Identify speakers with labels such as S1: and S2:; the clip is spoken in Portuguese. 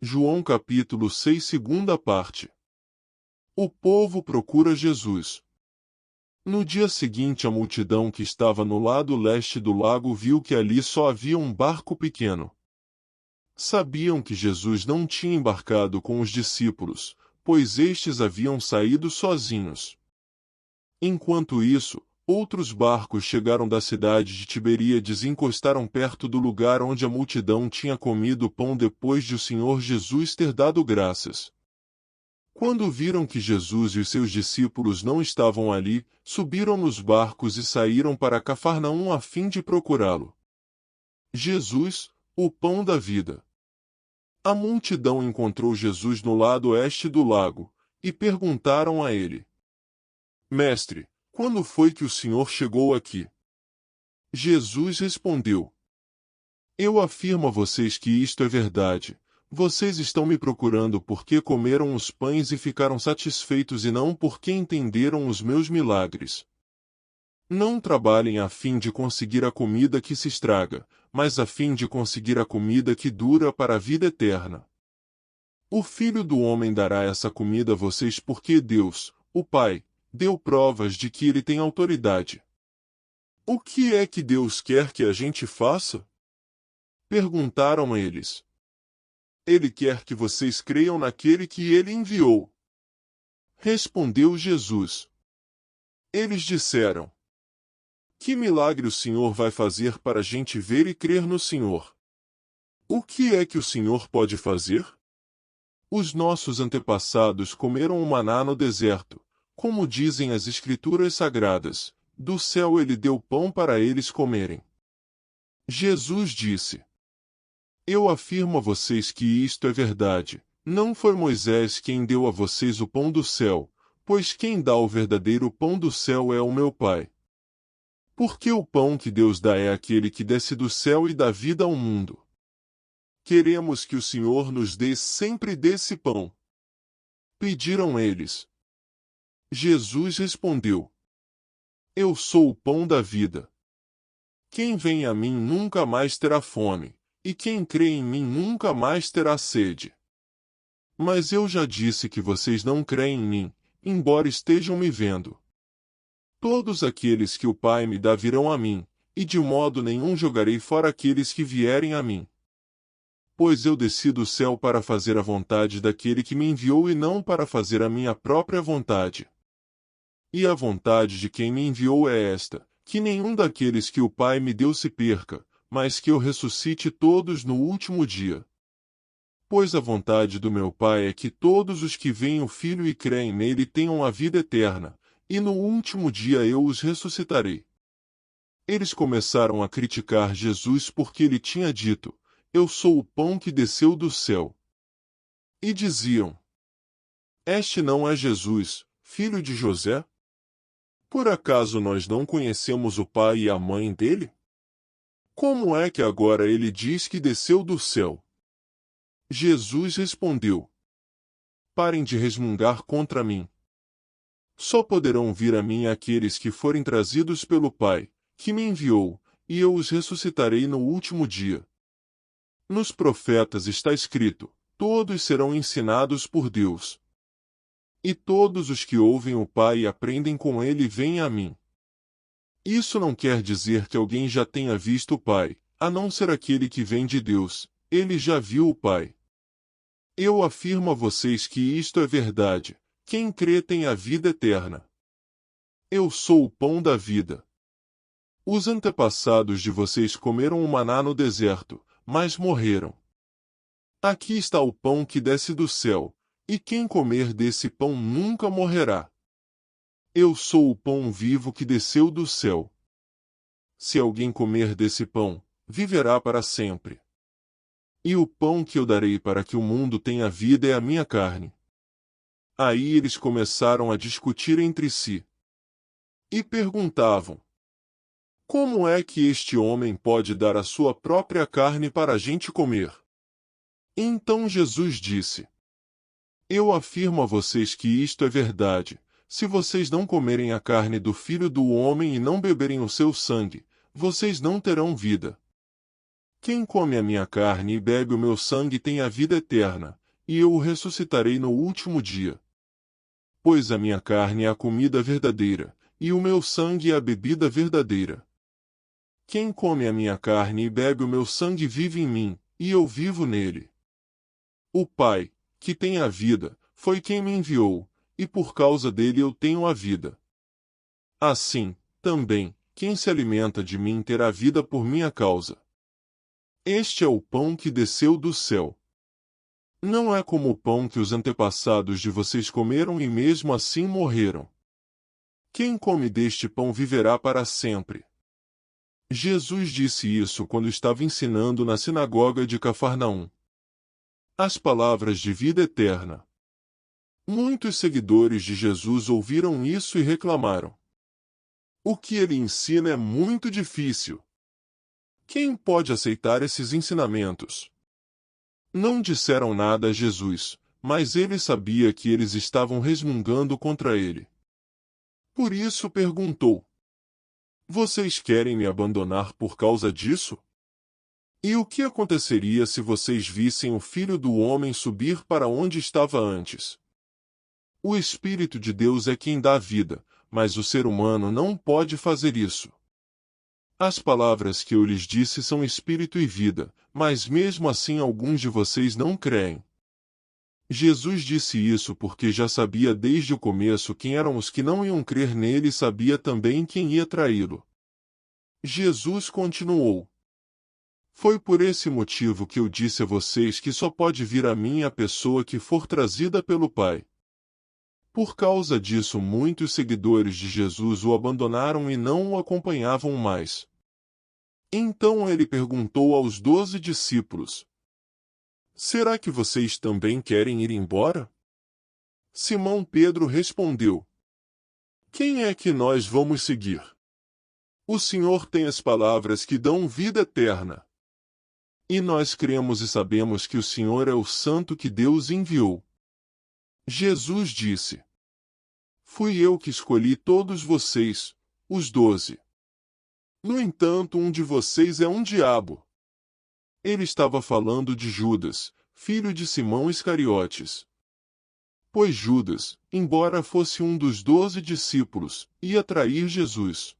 S1: João capítulo 6, segunda parte. O povo procura Jesus. No dia seguinte, a multidão que estava no lado leste do lago viu que ali só havia um barco pequeno. Sabiam que Jesus não tinha embarcado com os discípulos, pois estes haviam saído sozinhos. Enquanto isso, outros barcos chegaram da cidade de Tiberíades e encostaram perto do lugar onde a multidão tinha comido o pão depois de o Senhor Jesus ter dado graças. Quando viram que Jesus e os seus discípulos não estavam ali, subiram nos barcos e saíram para Cafarnaum a fim de procurá-lo. Jesus, o pão da vida. A multidão encontrou Jesus no lado oeste do lago, e perguntaram a ele: Mestre, quando foi que o Senhor chegou aqui? Jesus respondeu: Eu afirmo a vocês que isto é verdade. Vocês estão me procurando porque comeram os pães e ficaram satisfeitos e não porque entenderam os meus milagres. Não trabalhem a fim de conseguir a comida que se estraga, mas a fim de conseguir a comida que dura para a vida eterna. O Filho do Homem dará essa comida a vocês porque Deus, o Pai, deu provas de que ele tem autoridade. O que é que Deus quer que a gente faça? Perguntaram eles. Ele quer que vocês creiam naquele que ele enviou. Respondeu Jesus. Eles disseram: Que milagre o Senhor vai fazer para a gente ver e crer no Senhor? O que é que o Senhor pode fazer? Os nossos antepassados comeram o maná no deserto, como dizem as Escrituras Sagradas, do céu ele deu pão para eles comerem. Jesus disse: Eu afirmo a vocês que isto é verdade. Não foi Moisés quem deu a vocês o pão do céu, pois quem dá o verdadeiro pão do céu é o meu Pai. Porque o pão que Deus dá é aquele que desce do céu e dá vida ao mundo. Queremos que o Senhor nos dê sempre desse pão. Pediram eles. Jesus respondeu: Eu sou o pão da vida. Quem vem a mim nunca mais terá fome, e quem crê em mim nunca mais terá sede. Mas eu já disse que vocês não creem em mim, embora estejam me vendo. Todos aqueles que o Pai me dá virão a mim, e de modo nenhum jogarei fora aqueles que vierem a mim. Pois eu desci do céu para fazer a vontade daquele que me enviou e não para fazer a minha própria vontade. E a vontade de quem me enviou é esta, que nenhum daqueles que o Pai me deu se perca, mas que eu ressuscite todos no último dia. Pois a vontade do meu Pai é que todos os que veem o Filho e creem nele tenham a vida eterna, e no último dia eu os ressuscitarei. Eles começaram a criticar Jesus porque ele tinha dito: Eu sou o pão que desceu do céu. E diziam: Este não é Jesus, filho de José? Por acaso nós não conhecemos o pai e a mãe dele? Como é que agora ele diz que desceu do céu? Jesus respondeu: Parem de resmungar contra mim. Só poderão vir a mim aqueles que forem trazidos pelo Pai, que me enviou, e eu os ressuscitarei no último dia. Nos profetas está escrito: todos serão ensinados por Deus. E todos os que ouvem o Pai e aprendem com ele vêm a mim. Isso não quer dizer que alguém já tenha visto o Pai, a não ser aquele que vem de Deus, ele já viu o Pai. Eu afirmo a vocês que isto é verdade: quem crê tem a vida eterna. Eu sou o pão da vida. Os antepassados de vocês comeram o maná no deserto, mas morreram. Aqui está o pão que desce do céu, e quem comer desse pão nunca morrerá. Eu sou o pão vivo que desceu do céu. Se alguém comer desse pão, viverá para sempre. E o pão que eu darei para que o mundo tenha vida é a minha carne. Aí eles começaram a discutir entre si. E perguntavam: Como é que este homem pode dar a sua própria carne para a gente comer? Então Jesus disse: Eu afirmo a vocês que isto é verdade: se vocês não comerem a carne do Filho do Homem e não beberem o seu sangue, vocês não terão vida. Quem come a minha carne e bebe o meu sangue tem a vida eterna, e eu o ressuscitarei no último dia. Pois a minha carne é a comida verdadeira, e o meu sangue é a bebida verdadeira. Quem come a minha carne e bebe o meu sangue vive em mim, e eu vivo nele. O Pai, que tem a vida, foi quem me enviou, e por causa dele eu tenho a vida. Assim, também, quem se alimenta de mim terá vida por minha causa. Este é o pão que desceu do céu. Não é como o pão que os antepassados de vocês comeram e mesmo assim morreram. Quem come deste pão viverá para sempre. Jesus disse isso quando estava ensinando na sinagoga de Cafarnaum. As palavras de vida eterna. Muitos seguidores de Jesus ouviram isso e reclamaram. O que ele ensina é muito difícil. Quem pode aceitar esses ensinamentos? Não disseram nada a Jesus, mas ele sabia que eles estavam resmungando contra ele. Por isso perguntou: Vocês querem me abandonar por causa disso? E o que aconteceria se vocês vissem o Filho do Homem subir para onde estava antes? O Espírito de Deus é quem dá vida, mas o ser humano não pode fazer isso. As palavras que eu lhes disse são espírito e vida, mas mesmo assim alguns de vocês não creem. Jesus disse isso porque já sabia desde o começo quem eram os que não iam crer nele e sabia também quem ia traí-lo. Jesus continuou: Foi por esse motivo que eu disse a vocês que só pode vir a mim a pessoa que for trazida pelo Pai. Por causa disso muitos seguidores de Jesus o abandonaram e não o acompanhavam mais. Então ele perguntou aos 12 discípulos: Será que vocês também querem ir embora? Simão Pedro respondeu: Quem é que nós vamos seguir? O Senhor tem as palavras que dão vida eterna. E nós cremos e sabemos que o Senhor é o Santo que Deus enviou. Jesus disse: Fui eu que escolhi todos vocês, os 12. No entanto, um de vocês é um diabo. Ele estava falando de Judas, filho de Simão Iscariotes. Pois Judas, embora fosse um dos 12 discípulos, ia trair Jesus.